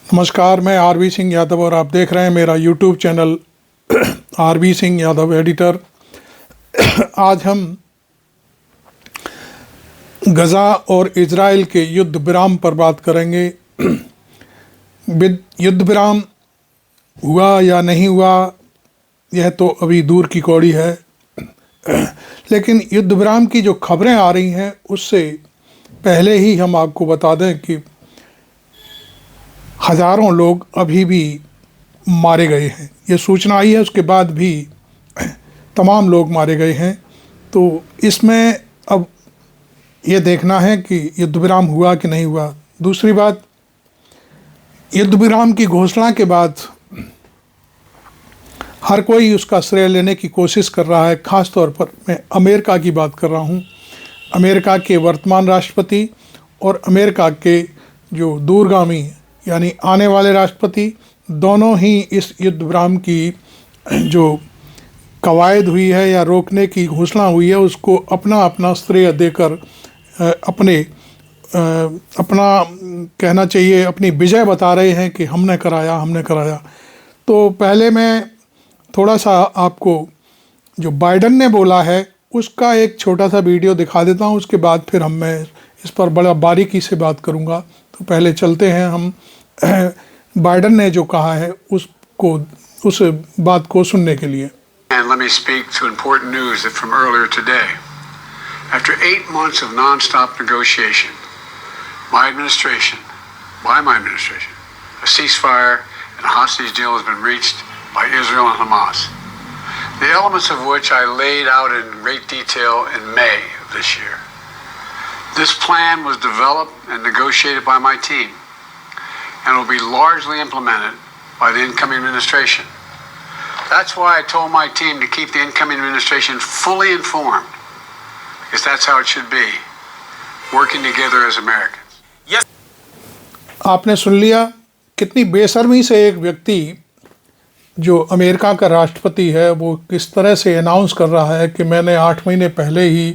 नमस्कार, मैं आरवी सिंह यादव और आप देख रहे हैं मेरा YouTube channel RV Singh Yadav editor. आज हम गज़ा और इज़राइल के युद्ध विराम पर बात करेंगे। युद्ध विराम हुआ या नहीं हुआ यह तो अभी दूर की कौड़ी है, लेकिन युद्ध विराम की जो खबरें आ रही हैं उससे पहले ही हम आपको बता दें कि हज़ारों लोग अभी भी मारे गए हैं। ये सूचना आई है, उसके बाद भी तमाम लोग मारे गए हैं। तो इसमें अब ये देखना है कि युद्ध विराम हुआ कि नहीं हुआ। दूसरी बात, युद्ध विराम की घोषणा के बाद हर कोई उसका श्रेय लेने की कोशिश कर रहा है। ख़ास तौर पर मैं अमेरिका की बात कर रहा हूँ। अमेरिका के वर्तमान राष्ट्रपति और अमेरिका के जो दूरगामी यानी आने वाले राष्ट्रपति, दोनों ही इस युद्ध विराम की जो कवायद हुई है या रोकने की घोषणा हुई है उसको अपना अपना श्रेय देकर अपना कहना चाहिए अपनी विजय बता रहे हैं कि हमने कराया। तो पहले मैं थोड़ा सा आपको जो बाइडन ने बोला है उसका एक छोटा सा वीडियो दिखा देता हूँ, उसके बाद फिर मैं इस पर बड़ा बारीकी से बात करूँगा। तो पहले चलते हैं हम बाइडन ने जो कहा है उस बात को सुनने के लिए। And let me speak to important news that from earlier today. After 8 months of non-stop negotiation, my administration, a ceasefire and a hostage deal has been reached by Israel and Hamas. The elements of which I laid out in great detail in May of this year. This plan was developed and negotiated by my team and will be largely implemented by the incoming administration. That's why I told my team to keep the incoming administration fully informed, because that's how it should be, working together as Americans. Yes. आपने सुन लिया कितनी बेशर्मी से एक व्यक्ति जो America का राष्ट्रपति है वो किस तरह से अनाउंस कर रहा है कि मैंने 8 महीने पहले ही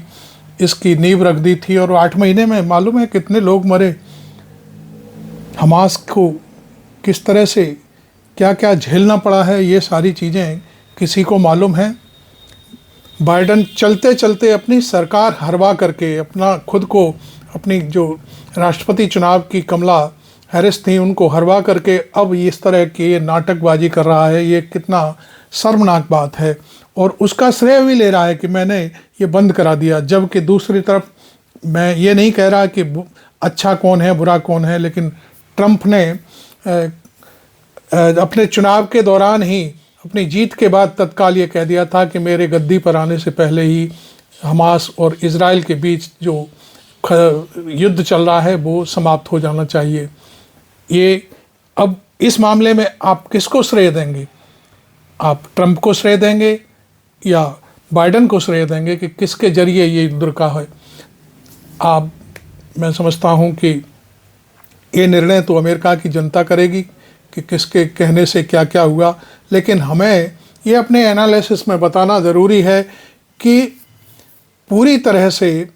इसकी नींव रख दी थी और 8 महीने में मालूम है कितने लोग मरे। हमास को किस तरह से क्या क्या झेलना पड़ा है, ये सारी चीज़ें किसी को मालूम है। बाइडन चलते चलते अपनी सरकार हरवा करके अपनी जो राष्ट्रपति चुनाव की कमला हैरिस थी उनको हरवा करके अब इस तरह की नाटकबाजी कर रहा है। ये कितना शर्मनाक बात है और उसका श्रेय भी ले रहा है कि मैंने ये बंद करा दिया। जबकि दूसरी तरफ मैं ये नहीं कह रहा कि अच्छा कौन है बुरा कौन है, लेकिन ट्रंप ने अपने चुनाव के दौरान ही अपनी जीत के बाद तत्काल ये कह दिया था कि मेरे गद्दी पर आने से पहले ही हमास और इज़राइल के बीच जो युद्ध चल रहा है वो समाप्त हो जाना चाहिए। ये अब इस मामले में आप किसको श्रेय देंगे? आप ट्रंप को श्रेय देंगे या बाइडन को श्रेय देंगे कि किसके जरिए ये युद्ध रुका है? मैं समझता हूँ कि ये निर्णय तो अमेरिका की जनता करेगी कि किसके कहने से क्या क्या हुआ, लेकिन हमें ये अपने एनालिसिस में बताना ज़रूरी है कि पूरी तरह से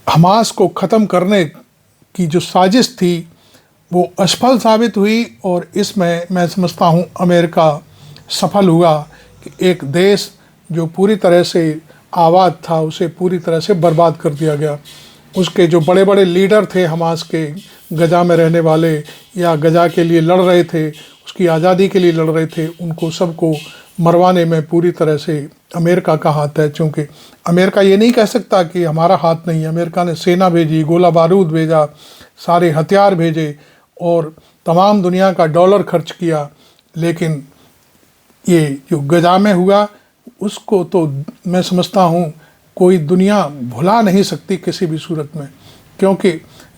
हमास को ख़त्म करने की जो साजिश थी वो असफल साबित हुई और इसमें मैं समझता हूँ अमेरिका सफल हुआ कि एक देश जो पूरी तरह से आबाद था उसे पूरी तरह से बर्बाद कर दिया गया। उसके जो बड़े बड़े लीडर थे हमास के, गजा में रहने वाले या गजा के लिए लड़ रहे थे, उसकी आज़ादी के लिए लड़ रहे थे, उनको सबको मरवाने में पूरी तरह से अमेरिका का हाथ है। क्योंकि अमेरिका ये नहीं कह सकता कि हमारा हाथ नहीं है। अमेरिका ने सेना भेजी, गोला बारूद भेजा, सारे हथियार भेजे और तमाम दुनिया का डॉलर खर्च किया, लेकिन ये जो गजा में हुआ उसको तो मैं समझता हूँ कोई दुनिया भुला नहीं सकती किसी भी सूरत में। क्योंकि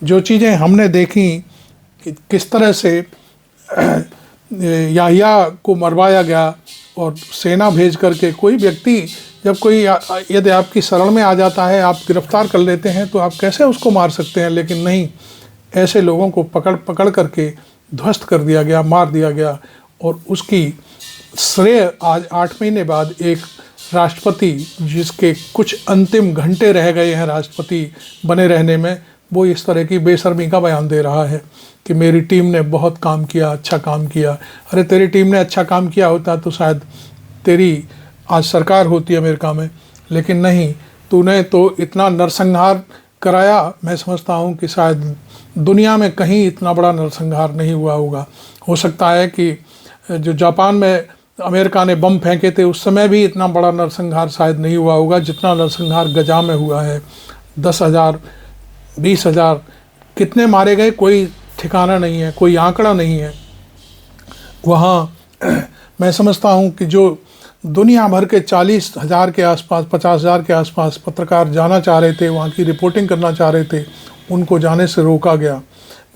जो चीज़ें हमने देखी कि किस तरह से याहिया को मरवाया गया और सेना भेज करके कोई व्यक्ति यदि आपकी शरण में आ जाता है, आप गिरफ्तार कर लेते हैं तो आप कैसे उसको मार सकते हैं? लेकिन नहीं, ऐसे लोगों को पकड़ करके ध्वस्त कर दिया गया, मार दिया गया। और उसकी श्रेय आज 8 महीने बाद एक राष्ट्रपति जिसके कुछ अंतिम घंटे रह गए हैं राष्ट्रपति बने रहने में, वो इस तरह की बेशर्मी का बयान दे रहा है कि मेरी टीम ने बहुत काम किया, अच्छा काम किया। अरे तेरी टीम ने अच्छा काम किया होता तो शायद तेरी आज सरकार होती अमेरिका में, लेकिन नहीं, तूने तो इतना नरसंहार कराया। मैं समझता हूँ कि शायद दुनिया में कहीं इतना बड़ा नरसंहार नहीं हुआ होगा। हो सकता है कि जो जापान में अमेरिका ने बम फेंके थे उस समय भी इतना बड़ा नरसंहार शायद नहीं हुआ होगा जितना नरसंहार गजा में हुआ है। 10,000, 20,000 कितने मारे गए कोई ठिकाना नहीं है, कोई आंकड़ा नहीं है। वहाँ मैं समझता हूँ कि जो दुनिया भर के 40,000 के आसपास, 50,000 के आसपास पत्रकार जाना चाह रहे थे, वहाँ की रिपोर्टिंग करना चाह रहे थे, उनको जाने से रोका गया।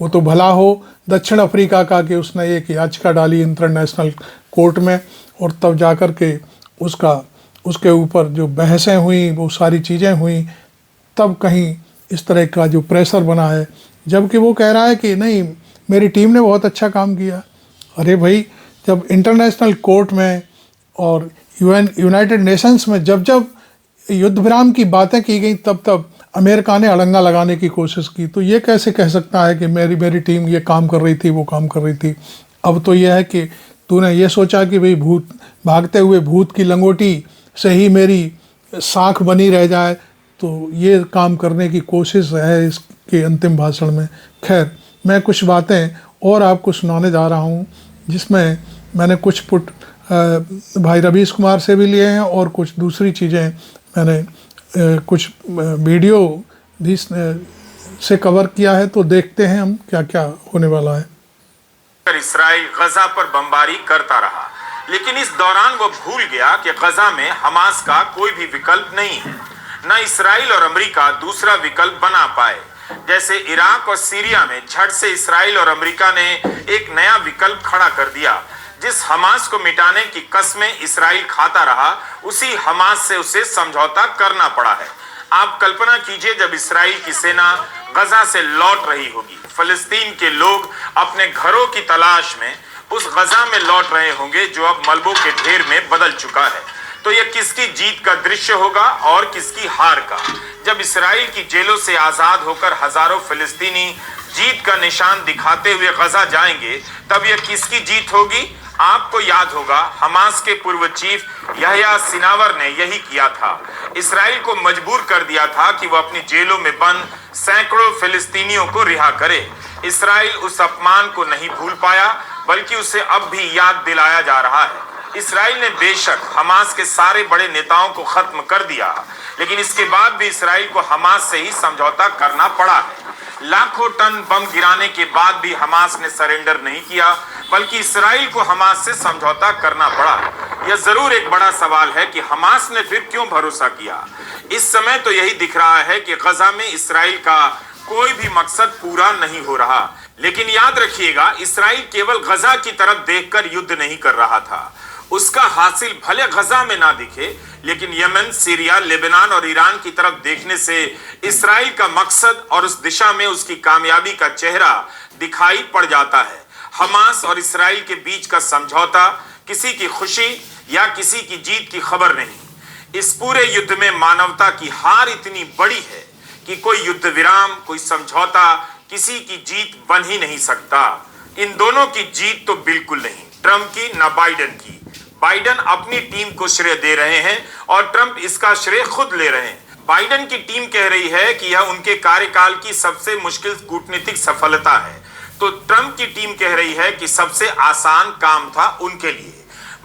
वो तो भला हो दक्षिण अफ्रीका का कि उसने एक याचिका डाली इंटरनेशनल कोर्ट में, और तब जाकर के उसके ऊपर जो बहसें हुई, वो सारी चीज़ें हुई, तब कहीं इस तरह का जो प्रेशर बना है। जबकि वो कह रहा है कि नहीं, मेरी टीम ने बहुत अच्छा काम किया। अरे भाई, जब इंटरनेशनल कोर्ट में और यूनाइटेड नेशंस में जब युद्ध विराम की बातें की गई, तब अमेरिका ने अड़ंगा लगाने की कोशिश की। तो ये कैसे कह सकता है कि मेरी टीम ये काम कर रही थी, वो काम कर रही थी। अब तो यह है कि तूने ये सोचा कि भाई भागते हुए भूत की लंगोटी से ही मेरी साख बनी रह जाए, तो ये काम करने की कोशिश है इसके अंतिम भाषण में। खैर, मैं कुछ बातें और आपको सुनाने जा रहा हूँ, जिसमें मैंने कुछ पुट भाई रवीश कुमार से भी लिए हैं और कुछ दूसरी चीज़ें मैंने कुछ वीडियो भी से कवर किया है। तो देखते हैं हम क्या क्या होने वाला है। इसराइल गजा पर बमबारी करता रहा, लेकिन इस दौरान वो भूल गया कि गजा में हमास का कोई भी विकल्प नहीं है। न इसराइल और अमेरिका दूसरा विकल्प बना पाए। जैसे इराक और सीरिया में झट से इसराइल और अमेरिका ने एक नया विकल्प खड़ा कर दिया। जिस हमास को मिटाने की कसमें इसराइल खाता रहा, उसी हमास से उसे समझौता करना पड़ा है। आप कल्पना कीजिए, जब इसराइल की सेना गजा से लौट रही होगी, फिलिस्तीन के लोग अपने घरों की तलाश में उस गजा में लौट रहे होंगे जो अब मलबों के ढेर में बदल चुका है। तो यह किसकी जीत का दृश्य होगा और किसकी हार का? जब इसराइल की जेलों से आजाद होकर हजारों फिलिस्तीनी जीत का निशान दिखाते हुए गजा जाएंगे, तब यह किसकी जीत होगी? आपको याद होगा, हमास के पूर्व चीफ यहया सिनावर ने यही किया था। इसराइल को मजबूर कर दिया था कि वह अपनी जेलों में बंद सैकड़ों फिलिस्तीनियों को रिहा करे। इसराइल उस अपमान को नहीं भूल पाया, बल्कि उसे अब भी याद दिलाया जा रहा है। इसराइल ने बेशक हमास के सारे बड़े नेताओं को खत्म कर दिया, लेकिन इसके बाद भी इसराइल को हमास से ही समझौता करना पड़ा है। लाखों टन बम गिराने के बाद भी हमास ने सरेंडर नहीं किया, बल्कि इसराइल को हमास से समझौता करना पड़ा। यह जरूर एक बड़ा सवाल है कि हमास ने फिर क्यों भरोसा किया। इस समय तो यही दिख रहा है कि गजा में इसराइल का कोई भी मकसद पूरा नहीं हो रहा। लेकिन याद रखिएगा, इसराइल केवल गजा की तरफ देखकर युद्ध नहीं कर रहा था। उसका हासिल भले गजा में ना दिखे, लेकिन यमन, सीरिया, लेबनान और ईरान की तरफ देखने से इसराइल का मकसद और उस दिशा में उसकी कामयाबी का चेहरा दिखाई पड़ जाता है। हमास और इसराइल के बीच का समझौता किसी की खुशी या किसी की जीत की खबर नहीं। इस पूरे युद्ध में मानवता की हार इतनी बड़ी है कि कोई युद्ध विराम, कोई समझौता किसी की जीत बन ही नहीं सकता। इन दोनों की जीत तो बिल्कुल नहीं, ट्रंप की न बाइडेन की। बाइडेन अपनी टीम को श्रेय दे रहे हैं और ट्रंप इसका श्रेय खुद ले रहे हैं। बाइडेन की टीम कह रही है कि यह उनके कार्यकाल की सबसे मुश्किल कूटनीतिक सफलता है, तो ट्रंप की टीम कह रही है कि सबसे आसान काम था उनके लिए।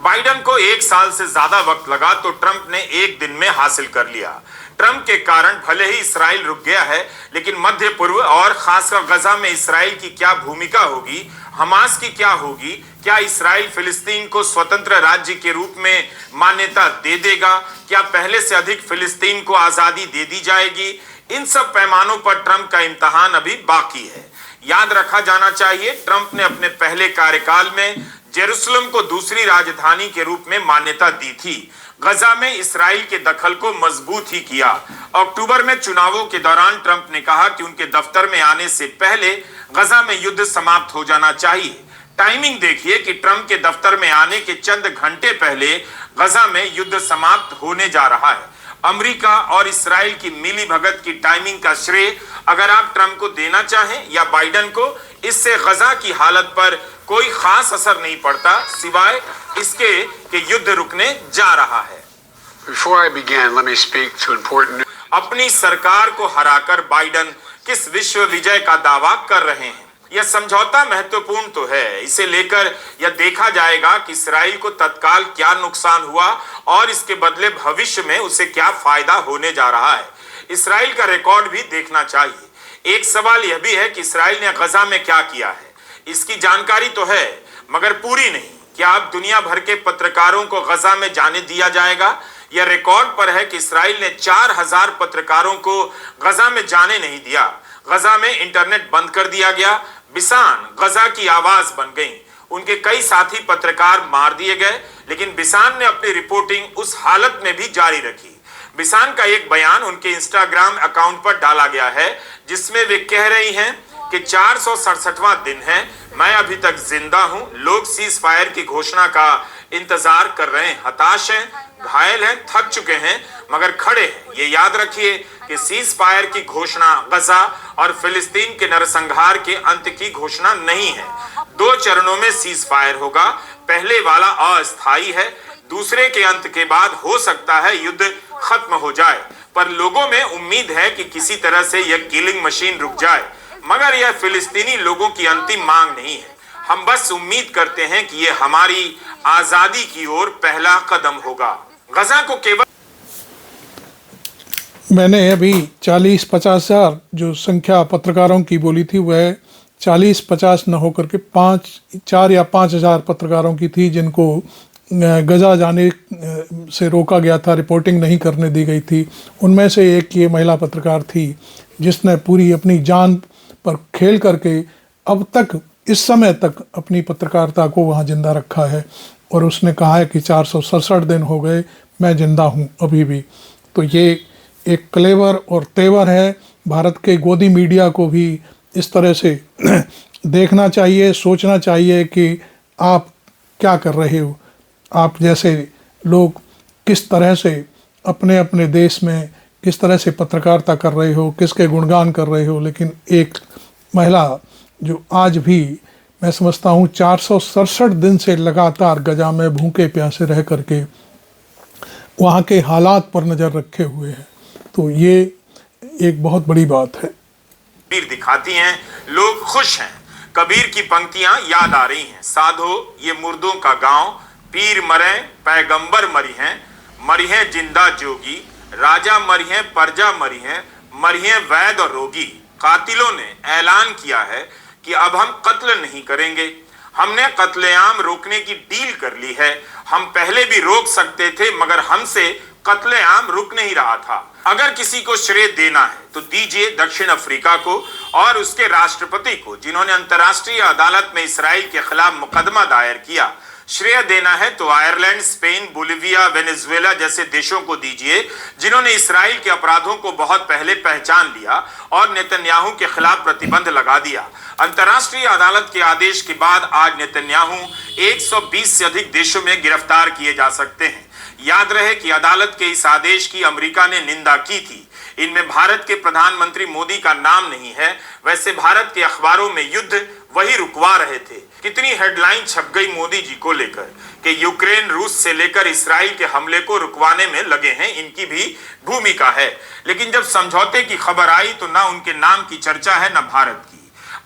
बाइडेन को 1 साल से ज्यादा वक्त लगा, तो ट्रंप ने 1 दिन में हासिल कर लिया। ट्रंप के कारण भले ही इसराइल रुक गया है, लेकिन मध्य पूर्व और खासकर गजा में इसराइल की क्या भूमिका होगी, हमास की क्या होगी, क्या इसराइल फिलिस्तीन को स्वतंत्र राज्य के रूप में मान्यता दे देगा, क्या पहले से अधिक फिलिस्तीन को आजादी दे दी जाएगी, इन सब पैमानों पर ट्रंप का इम्तिहान अभी बाकी है। याद रखा जाना चाहिए, ट्रंप ने अपने पहले कार्यकाल में जेरूसलम को दूसरी राजधानी के रूप में मान्यता दी थी। गजा में इसराइल के दखल को मजबूत ही किया। अक्टूबर में चुनावों के दौरान ट्रंप ने कहा कि उनके दफ्तर में आने से पहले गजा में युद्ध समाप्त हो जाना चाहिए। टाइमिंग देखिए कि ट्रंप के दफ्तर में आने के चंद घंटे पहले गजा में युद्ध समाप्त होने जा रहा है अमेरिका और इसराइल की मिली भगत की टाइमिंग का श्रेय अगर आप ट्रंप को देना चाहें या बाइडेन को, इससे गजा की हालत पर कोई खास असर नहीं पड़ता सिवाय इसके कि युद्ध रुकने जा रहा है। Before I begin, let me speak to important news. अपनी सरकार को हराकर बाइडेन किस विश्व विजय का दावा कर रहे हैं? यह समझौता महत्वपूर्ण तो है, इसे लेकर यह देखा जाएगा कि इसराइल को तत्काल क्या नुकसान हुआ और इसके बदले भविष्य में उसे क्या फायदा होने जा रहा है। इसराइल का रिकॉर्ड भी देखना चाहिए। एक सवाल यह भी है कि इसराइल ने गजा में क्या किया है। इसकी जानकारी तो है मगर पूरी नहीं। क्या अब दुनिया भर के पत्रकारों को गजा में जाने दिया जाएगा? यह रिकॉर्ड पर है कि इसराइल ने 4000 पत्रकारों को गजा में जाने नहीं दिया। गजा में इंटरनेट बंद कर दिया गया। बिसान गजा की आवाज बन गई। उनके कई साथी पत्रकार मार दिए गए, लेकिन बिसान ने अपनी रिपोर्टिंग उस हालत में भी जारी रखी। बिसान का एक बयान उनके इंस्टाग्राम अकाउंट पर डाला गया है जिसमें वे कह रही हैं कि 467वां दिन है, मैं अभी तक जिंदा हूं। लोग सीज फायर की घोषणा का इंतजार कर रहे हैं, हताश हैं, घायल हैं, थक चुके हैं मगर खड़े हैं। ये याद रखिए कि सीज फायर की घोषणा गजा और फिलिस्तीन के नरसंहार के अंत की घोषणा नहीं है। 2 चरणों में सीज फायर होगा। पहले वाला अस्थायी है, दूसरे के अंत के बाद हो सकता है युद्ध खत्म हो जाए, पर लोगों में उम्मीद है कि किसी तरह से यह किलिंग मशीन रुक जाए। मगर यह फिलिस्तीनी लोगों की अंतिम मांग नहीं है। हम बस उम्मीद करते हैं कि यह हमारी आजादी की ओर पहला कदम होगा। गजा को केवल मैंने अभी 40-50 हजार जो संख्या पत्रकारों की बोली थी वह 40-50 न होकर के 4 या 5 हजार पत्रकारों की थी जिनको गजा जाने से रोका गया था, रिपोर्टिंग नहीं करने दी गई थी। उनमें से एक ये महिला पत्रकार थी जिसने पूरी अपनी जान पर खेल करके अब तक इस समय तक अपनी पत्रकारिता को वहाँ जिंदा रखा है और उसने कहा है कि 467 दिन हो गए, मैं जिंदा हूँ अभी भी। तो ये एक क्लेवर और तेवर है। भारत के गोदी मीडिया को भी इस तरह से देखना चाहिए, सोचना चाहिए कि आप क्या कर रहे हो। आप जैसे लोग किस तरह से अपने अपने देश में किस तरह से पत्रकारिता कर रहे हो, किसके गुणगान कर रहे हो, लेकिन एक महिला जो आज भी मैं समझता हूँ 467 दिन से लगातार गजा में भूखे प्यासे रह करके वहाँ के हालात पर नज़र रखे हुए है, तो ये एक बहुत बड़ी बात है। कबीर दिखाती हैं, लोग खुश हैं। कबीर की पंक्तियां याद आ रही हैं। साधो ये मुर्दों का गांव, पीर मरे पैगंबर मरी हैं जिंदा जोगी, राजा मरी हैं प्रजा मरी हैं वैद और रोगी। कातिलों ने ऐलान किया है कि अब हम कत्ल नहीं करेंगे। हमने कत्लेआम रोकने की डील कर ली है। हम पहले भी रोक सकते थे मगर हमसे कत्लेआम रुक नहीं रहा था। अगर किसी को श्रेय देना है तो दीजिए दक्षिण अफ्रीका को और उसके राष्ट्रपति को, जिन्होंने अंतर्राष्ट्रीय अदालत में इसराइल के खिलाफ मुकदमा दायर किया। श्रेय देना है तो आयरलैंड, स्पेन, बोलिविया, वेनेजुएला जैसे देशों को दीजिए, जिन्होंने इसराइल के अपराधों को बहुत पहले पहचान लिया और नेतन्याहू के खिलाफ प्रतिबंध लगा दिया। अंतर्राष्ट्रीय अदालत के आदेश के बाद आज नेतन्याहू 120 से अधिक देशों में गिरफ्तार किए जा सकते हैं। याद रहे कि अदालत के इस आदेश की अमेरिका ने निंदा की थी। इनमें भारत के प्रधानमंत्री मोदी का नाम नहीं है। वैसे भारत के अखबारों में युद्ध वही रुकवा रहे थे। कितनी हेडलाइन छप गई मोदी जी को लेकर कि यूक्रेन रूस से लेकर इसराइल के हमले को रुकवाने में लगे हैं, इनकी भी भूमिका है। लेकिन जब समझौते की खबर आई तो ना उनके नाम की चर्चा है ना भारत की।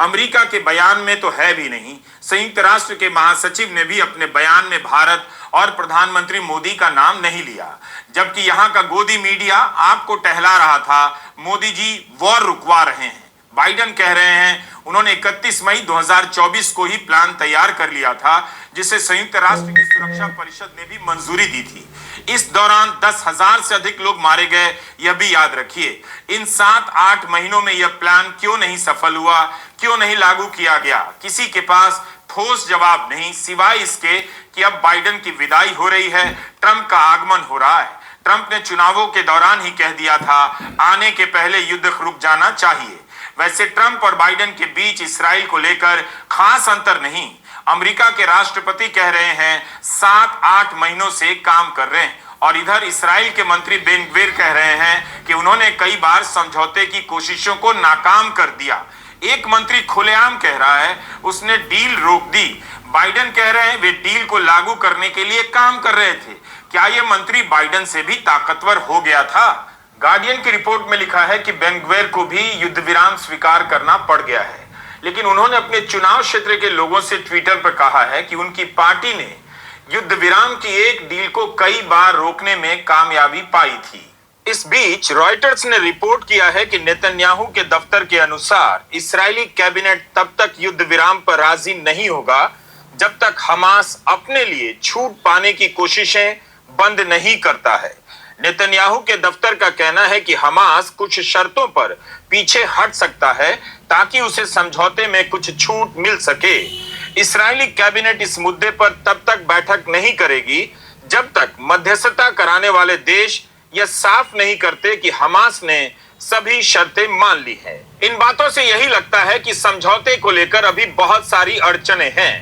अमेरिका के बयान में तो है भी नहीं। संयुक्त राष्ट्र के महासचिव ने भी अपने बयान में भारत और प्रधानमंत्री मोदी का नाम नहीं लिया, जबकि यहाँ का गोदी मीडिया आपको टहला रहा था मोदी जी वॉर रुकवा रहे हैं। बाइडेन कह रहे हैं उन्होंने 31 मई 2024 को ही प्लान तैयार कर लिया था, जिसे संयुक्त राष्ट्र की सुरक्षा परिषद ने भी मंजूरी दी थी। इस दौरान 10,000 से अधिक लोग मारे गए, यह भी याद रखिए। इन 7-8 महीनों में यह प्लान क्यों नहीं सफल हुआ, क्यों नहीं लागू किया गया? किसी के पास ठोस जवाब नहीं, सिवाय इसके कि अब बाइडेन की विदाई हो रही है, ट्रंप का आगमन हो रहा है। ट्रंप ने चुनावों के दौरान ही कह दिया था आने के पहले युद्ध रुक जाना चाहिए। वैसे ट्रंप और बाइडेन के बीच इसराइल को लेकर खास अंतर नहीं। अमेरिका के राष्ट्रपति कह रहे हैं 7-8 महीनों से काम कर रहे हैं और इधर इसराइल के मंत्री बेन ग्विर कह रहे हैं कि उन्होंने कई बार समझौते की कोशिशों को नाकाम कर दिया। एक मंत्री खुलेआम कह रहा है उसने डील रोक दी। बाइडेन कह रहे हैं वे डील को लागू करने के लिए काम कर रहे थे। क्या यह मंत्री बाइडेन से भी ताकतवर हो गया था? गार्डियन की रिपोर्ट में लिखा है कि बेन ग्विर को भी युद्ध विराम स्वीकार करना पड़ गया है, लेकिन उन्होंने अपने चुनाव क्षेत्र के लोगों से ट्विटर पर कहा है कि उनकी पार्टी ने युद्ध विराम की एक डील को कई बार रोकने में कामयाबी पाई थी। इस बीच रॉयटर्स ने रिपोर्ट किया है कि नेतन्याहू के दफ्तर के अनुसार इस्राएली कैबिनेट तब तक युद्ध विराम पर राजी नहीं होगा जब तक हमास अपने लिए छूट पाने की कोशिशें बंद नहीं करता है। नेतन्याहू के दफ्तर का कहना है कि हमास कुछ शर्तों पर पीछे हट सकता है ताकि उसे समझौते में कुछ छूट मिल सके। इस्राएली कैबिनेट इस मुद्दे पर तब तक बैठक नहीं करेगी जब तक मध्यस्थता कराने वाले देश यह साफ नहीं करते कि हमास ने सभी शर्तें मान ली हैं। इन बातों से यही लगता है कि समझौते को लेकर अभी बहुत सारी अड़चनें हैं,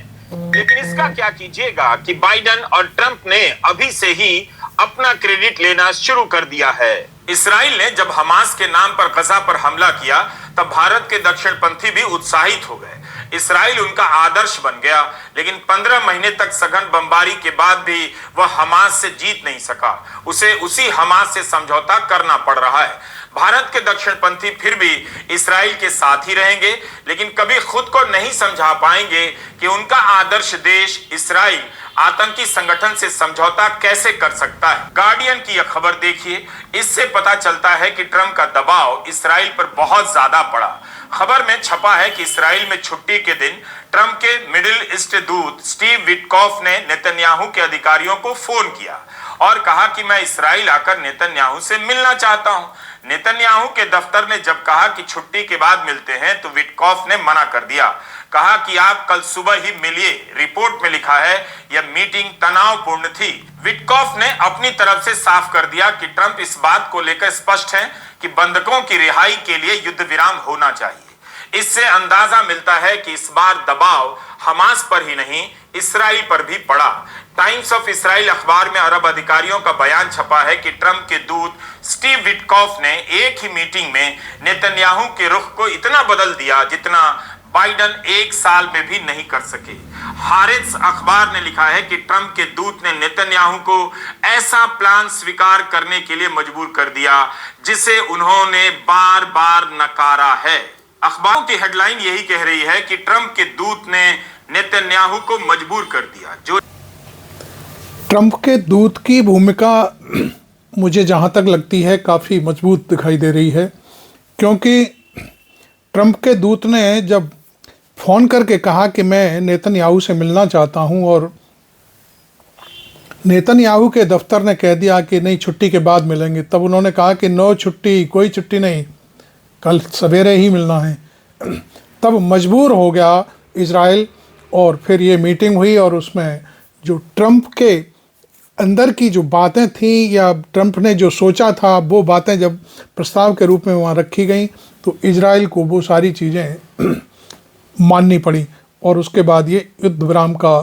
लेकिन इसका क्या कीजिएगा कि बाइडेन और ट्रंप ने अभी से ही अपना क्रेडिट लेना शुरू कर दिया है। इस्राइल ने जब हमास के नाम पर गजा पर हमला किया तब भारत के दक्षिणपंथी भी उत्साहित हो गए। इस्राइल उनका आदर्श बन गया, लेकिन 15 महीने तक सघन बमबारी के बाद भी वह हमास से जीत नहीं सका। उसे उसी हमास से समझौता करना पड़ रहा है। भारत के दक्षिणपंथी फिर भी इस्राइल के साथ ही रहेंगे, लेकिन कभी खुद को नहीं समझा पाएंगे कि उनका आदर्श देश इस्राइल आतंकी संगठन से समझौता कैसे कर सकता है। गार्डियन की यह खबर देखिए, इससे पता चलता है कि ट्रंप का दबाव इस्राइल पर बहुत ज्यादा पड़ा। खबर में छपा है कि इस्राइल में छुट्टी के दिन ट्रंप के मिडिल ईस्ट दूत स्टीव विटकॉफ ने नेतन्याहू के अधिकारियों को फोन किया और कहा कि मैं इस्राइल आकर नेतन्याहू से मिलना चाहता हूं। नेतन्याहू के दफ्तर ने जब कहा कि छुट्टी के बाद मिलते हैं तो विटकॉफ ने मना कर दिया, कहा कि आप कल सुबह ही मिलिए। रिपोर्ट में लिखा है यह मीटिंग तनावपूर्ण थी। विटकॉफ ने अपनी तरफ से साफ कर दिया कि ट्रंप इस बात को लेकर स्पष्ट है कि बंधकों की रिहाई के लिए युद्ध विराम होना चाहिए। इससे अंदाजा मिलता है कि इस बार दबाव हमास पर ही नहीं इस्राइल पर भी पड़ा। टाइम्स ऑफ इस्राइल अखबार में अरब अधिकारियों का बयान छपा है कि ट्रंप के दूत स्टीव विटकॉफ ने एक ही मीटिंग में नेतन्याहू के रुख को इतना बदल दिया जितना बाइडेन एक साल में भी नहीं कर सके। हारित्स अखबार ने लिखा है कि ट्रंप के दूत ने नेतन्याहू को ऐसा प्लान स्वीकार करने के लिए मजबूर कर दिया जिसे उन्होंने बार बार नकारा है। अखबारों की हेडलाइन यही कह रही है कि ट्रंप के दूत ने नेतन्याहू को मजबूर कर दिया। जो ट्रंप के दूत की भूमिका मुझे जहां तक लगती है काफ़ी मजबूत दिखाई दे रही है, क्योंकि ट्रंप के दूत ने जब फ़ोन करके कहा कि मैं नेतन्याहू से मिलना चाहता हूं और नेतन्याहू के दफ्तर ने कह दिया कि नहीं छुट्टी के बाद मिलेंगे, तब उन्होंने कहा कि नो छुट्टी, कोई छुट्टी नहीं, कल सवेरे ही मिलना है। तब मजबूर हो गया इजराइल और फिर ये मीटिंग हुई और उसमें जो ट्रंप के अंदर की जो बातें थी या ट्रंप ने जो सोचा था वो बातें जब प्रस्ताव के रूप में वहाँ रखी गई तो इजराइल को वो सारी चीज़ें माननी पड़ी और उसके बाद ये युद्ध विराम का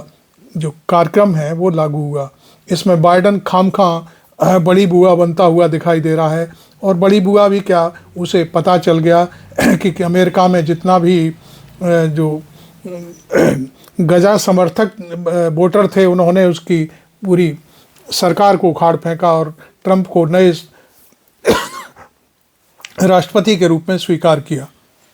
जो कार्यक्रम है वो लागू हुआ। इसमें बाइडेन खामखा बड़ी बुआ बनता हुआ दिखाई दे रहा है और बड़ी बुआ भी क्या, उसे पता चल गया कि अमेरिका में जितना भी जो गजा समर्थक वोटर थे उन्होंने उसकी पूरी सरकार को उखाड़ फेंका और ट्रंप को नए राष्ट्रपति के रूप में स्वीकार किया।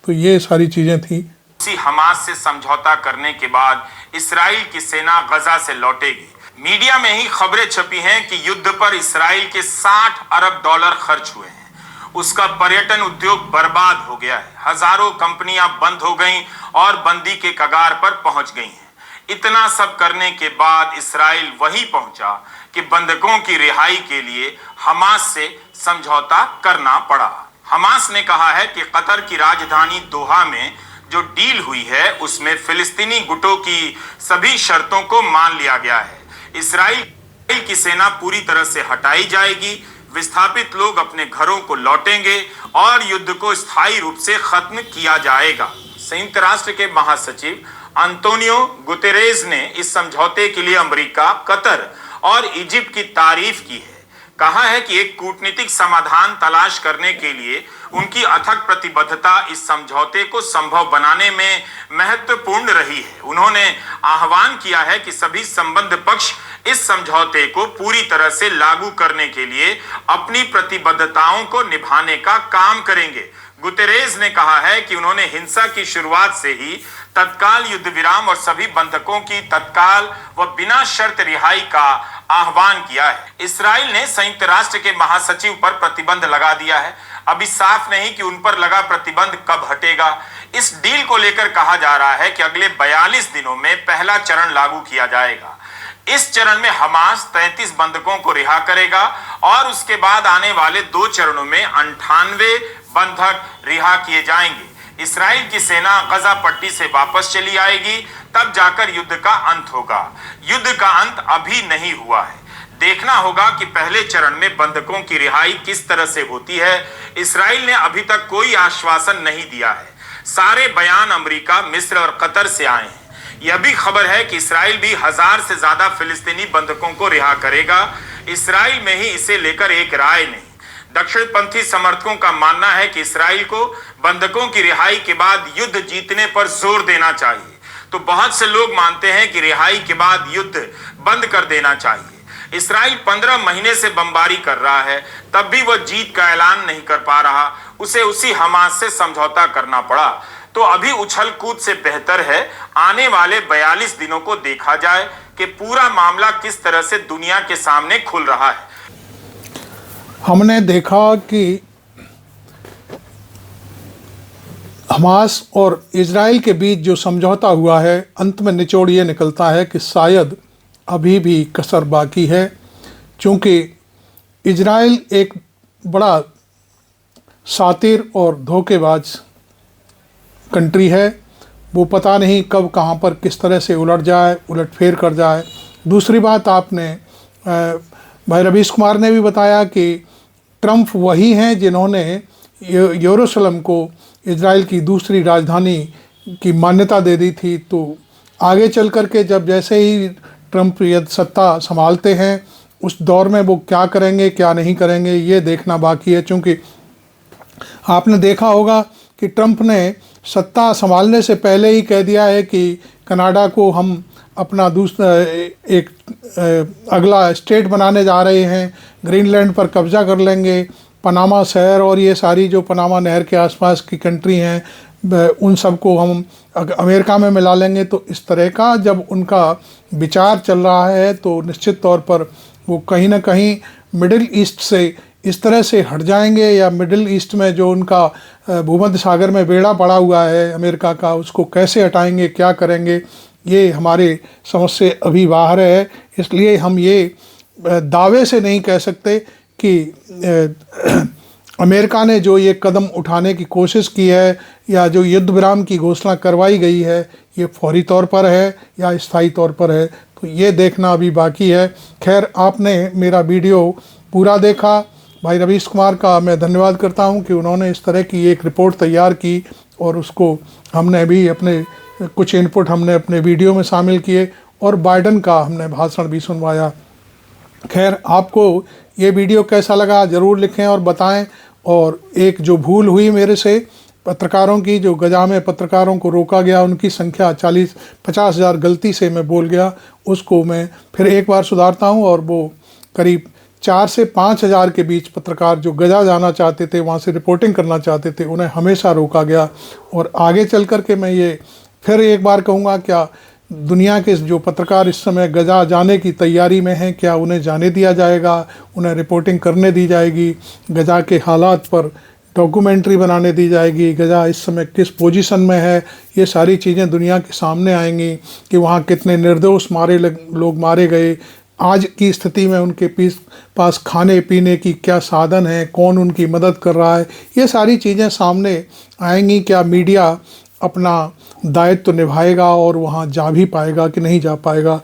तो ये सारी चीज़ें थी। हमास से समझौता करने के बाद इस्राइल की सेना गजा से लौटेगी। मीडिया में ही खबरें छपी हैं कि युद्ध पर इस्राइल के 60 अरब डॉलर खर्च हुए हैं। उसका पर्यटन उद्योग बर्बाद हो गया है। हजारों कंपनियां बंद हो गईं और बंदी के कगार पर पहुंच गई हैं। इतना सब करने के बाद इस्राइल वहीं पहुंचा कि बंधकों की रिहाई के लिए हमास से समझौता करना पड़ा। हमास ने कहा है कि कतर की राजधानी दोहा में जो डील हुई है उसमें फिलिस्तीनी गुटों की सभी शर्तों को मान लिया गया है। इस्राइल की सेना पूरी तरह से हटाई जाएगी, विस्थापित लोग अपने घरों को लौटेंगे और युद्ध को स्थायी रूप से खत्म किया जाएगा। संयुक्त राष्ट्र के महासचिव अंतोनियो गुतेरेस ने इस समझौते के लिए अमेरिका, कतर और इजिप्ट की तारीफ की है। कहा है कि एक कूटनीतिक समाधान तलाश करने के लिए उनकी अथक प्रतिबद्धता इस समझौते को संभव बनाने में महत्वपूर्ण रही है। उन्होंने आह्वान किया है कि सभी संबद्ध पक्ष इस समझौते को पूरी तरह से लागू करने के लिए अपनी प्रतिबद्धताओं को निभाने का काम करेंगे। गुतेरेस ने कहा है कि उन्होंने हिंसा की शुरुआत से ही तत्काल युद्ध विराम और सभी बंधकों की तत्काल व बिना शर्त रिहाई का आह्वान किया है। इस्राएल ने संयुक्त राष्ट्र के महासचिव पर प्रतिबंध लगा दिया है। अभी साफ नहीं कि उन पर लगा प्रतिबंध कब हटेगा। इस डील को लेकर कहा जा रहा है कि अगले 42 दिनों में पहला चरण लागू किया जाएगा। इस चरण में हमास 33 बंधकों को रिहा करेगा और उसके बाद आने वाले 2 चरणों में 98 बंधक रिहा किए जाएंगे। इस्राएल की सेना गजा पट्टी से वापस चली आएगी, तब जाकर युद्ध का अंत होगा। युद्ध का अंत अभी नहीं हुआ है। देखना होगा कि पहले चरण में बंधकों की रिहाई किस तरह से होती है। इस्राएल ने अभी तक कोई आश्वासन नहीं दिया है। सारे बयान अमेरिका, मिस्र और कतर से आए हैं। यह भी खबर है कि इस्राएल भी 1000 से ज्यादा फिलिस्तीनी बंधकों को रिहा करेगा। इस्राएल में ही इसे लेकर एक राय नहीं। दक्षिणपंथी समर्थकों का मानना है कि इस्राएल को बंधकों की रिहाई के बाद युद्ध जीतने पर जोर देना चाहिए, तो बहुत से लोग मानते हैं कि रिहाई के बाद युद्ध बंद कर देना चाहिए। इस्राएल 15 महीने से बमबारी कर रहा है, तब भी वह जीत का ऐलान नहीं कर पा रहा। उसे उसी हमास से समझौता करना पड़ा। तो अभी उछल कूद से बेहतर है आने वाले 42 दिनों को देखा जाए कि पूरा मामला किस तरह से दुनिया के सामने खुल रहा है। हमने देखा कि हमास और इजराइल के बीच जो समझौता हुआ है, अंत में निचोड़ ये निकलता है कि शायद अभी भी कसर बाकी है, क्योंकि इजराइल एक बड़ा शातिर और धोखेबाज कंट्री है। वो पता नहीं कब कहाँ पर किस तरह से उलटफेर कर जाए। दूसरी बात, आपने भाई रवीश कुमार ने भी बताया कि ट्रंप वही हैं जिन्होंने यरूशलेम को इजराइल की दूसरी राजधानी की मान्यता दे दी थी। तो आगे चल कर के जब जैसे ही ट्रंप यदि सत्ता संभालते हैं, उस दौर में वो क्या करेंगे क्या नहीं करेंगे ये देखना बाकी है। क्योंकि आपने देखा होगा कि ट्रंप ने सत्ता संभालने से पहले ही कह दिया है कि कनाडा को हम अपना दूसरा एक अगला स्टेट बनाने जा रहे हैं, ग्रीनलैंड पर कब्जा कर लेंगे, पनामा शहर और ये सारी जो पनामा नहर के आसपास की कंट्री हैं उन सबको हम अमेरिका में मिला लेंगे। तो इस तरह का जब उनका विचार चल रहा है, तो निश्चित तौर पर वो कहीं ना कहीं मिडिल ईस्ट से इस तरह से हट जाएंगे, या मिडिल ईस्ट में जो उनका भूमध्य सागर में बेड़ा पड़ा हुआ है अमेरिका का, उसको कैसे हटाएंगे, क्या करेंगे, ये हमारे समझ से अभी बाहर है। इसलिए हम ये दावे से नहीं कह सकते कि अमेरिका ने जो ये कदम उठाने की कोशिश की है या जो युद्ध विराम की घोषणा करवाई गई है, ये फौरी तौर पर है या स्थायी तौर पर है, तो ये देखना अभी बाकी है। खैर, आपने मेरा वीडियो पूरा देखा। भाई रवीश कुमार का मैं धन्यवाद करता हूं कि उन्होंने इस तरह की एक रिपोर्ट तैयार की और उसको हमने भी अपने कुछ इनपुट हमने अपने वीडियो में शामिल किए और बाइडन का हमने भाषण भी सुनवाया। खैर, आपको ये वीडियो कैसा लगा ज़रूर लिखें और बताएं। और एक जो भूल हुई मेरे से पत्रकारों की, जो गजा में पत्रकारों को रोका गया, उनकी संख्या 40-50 हज़ार गलती से मैं बोल गया, उसको मैं फिर एक बार सुधारता हूं। और वो करीब 4 से 5 हज़ार के बीच पत्रकार जो गजा जाना चाहते थे, वहाँ से रिपोर्टिंग करना चाहते थे, उन्हें हमेशा रोका गया। और आगे चल कर के मैं ये फिर एक बार कहूँगा, क्या दुनिया के जो पत्रकार इस समय गजा जाने की तैयारी में हैं, क्या उन्हें जाने दिया जाएगा, उन्हें रिपोर्टिंग करने दी जाएगी, गजा के हालात पर डॉक्यूमेंट्री बनाने दी जाएगी, गजा इस समय किस पोजीशन में है, ये सारी चीज़ें दुनिया के सामने आएंगी कि वहाँ कितने निर्दोष लोग मारे गए, आज की स्थिति में उनके पास खाने पीने की क्या साधन है, कौन उनकी मदद कर रहा है, ये सारी चीज़ें सामने आएंगी। क्या मीडिया अपना दायित्व निभाएगा और वहाँ जा भी पाएगा कि नहीं जा पाएगा।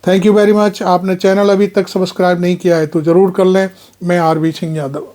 Thank you very much. आपने चैनल अभी तक सब्सक्राइब नहीं किया है तो ज़रूर कर लें। मैं आरवी सिंह यादव।